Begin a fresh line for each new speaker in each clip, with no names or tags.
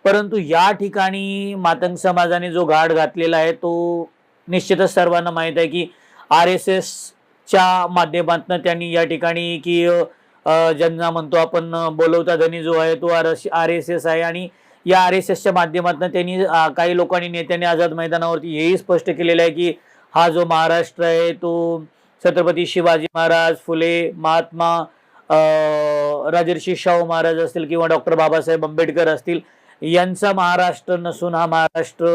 परंतु या ठिकाणी मातंग समाजाने जो घाट घातलेला आहे तो निश्चितच सर्वांना माहीत आहे की RSSच्या माध्यमातून त्यांनी या ठिकाणी की ज्यांना म्हणतो आपण बोलवता धनी जो आहे तो RSS आहे आणि या RSSच्या माध्यमातून त्यांनी काही लोकांनी नेत्यांनी आझाद मैदानावरती हेही स्पष्ट केलेलं आहे की हा जो महाराष्ट्र आहे तो छत्रपती शिवाजी महाराज, फुले, महात्मा राजर्षी शाहू महाराज असतील किंवा डॉक्टर बाबासाहेब आंबेडकर असतील यांचा महाराष्ट्र नसून हा महाराष्ट्र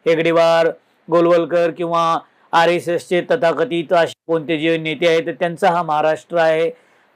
हेगडेवार, गोलवलकर किंवा RSSचे तथाकथित असे कोणते जे नेते आहेत त्यांचा हा महाराष्ट्र आहे।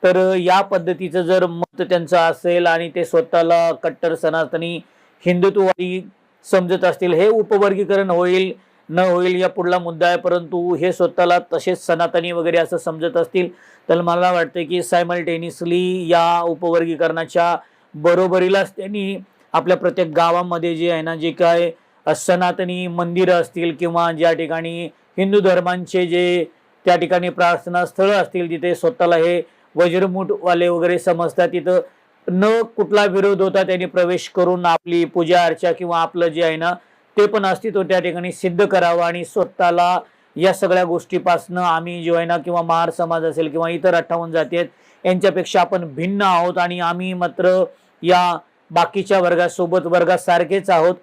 तर या पद्धतीचं जर मत त्यांचं असेल आणि ते स्वतःला कट्टर सनातनी हिंदुत्ववादी समजत असतील, हे उपवर्गीकरण होईल न होईल या पुढला मुद्दा आहे, परंतु हे स्वतःला तसेच सनातनी वगैरे असं समजत असतील तर मला वाटतं की सायमल्टेनियसली या उपवर्गीकरणाच्या बरोबरीलाच त्यांनी आपल्या प्रत्येक गावामध्ये जे आहे ना जे काय सनातनी मंदिरं असतील किंवा ज्या ठिकाणी हिंदू धर्मांचे जे त्या ठिकाणी प्रार्थना स्थळं असतील जिथे स्वतःला हे वज्रमूठवाले वगैरे समजतात तिथं न कुठला विरोध होता त्यांनी प्रवेश करून आपली पूजा अर्चा किंवा आपलं जे आहे ना ते पण अस्तित्व त्या ठिकाणी सिद्ध करावं आणि स्वतःला या सगळ्या गोष्टीपासनं आम्ही जो आहे ना किंवा महार समाज असेल किंवा इतर 58 जाती आहेत यांच्यापेक्षा आपण भिन्न आहोत आणि आम्ही मात्र या बाकीच्या वर्गासोबत वर्गासारखेच आहोत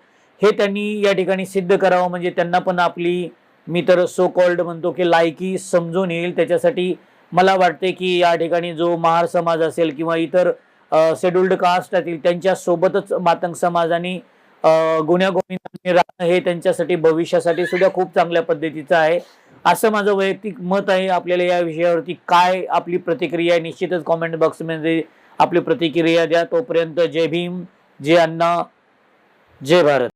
हे त्यांनी या ठिकाणी सिद्ध करावं। म्हणजे त्यांना पण आपली मी तर सो कॉल्ड म्हणतो की लायकी समजून येईल। त्याच्यासाठी मला वाटते की या ठिकाणी जो महार समाज असेल किंवा इतर शेड्युल्ड कास्ट असतील त्यांच्या सोबतच मातंग समाजाने गुण्यागोविंदाने राहणं हे त्यांच्यासाठी भविष्यासाठी सुद्धा खूप चांगल्या पद्धतीचं आहे असं माझं वैयक्तिक मत आहे। आपल्याला या विषयावरती काय आपली प्रतिक्रिया आहे निश्चितच कमेंट बॉक्समध्ये आपली प्रतिक्रिया द्या। तोपर्यंत जय भीम, जय अण्णा, जय भारत।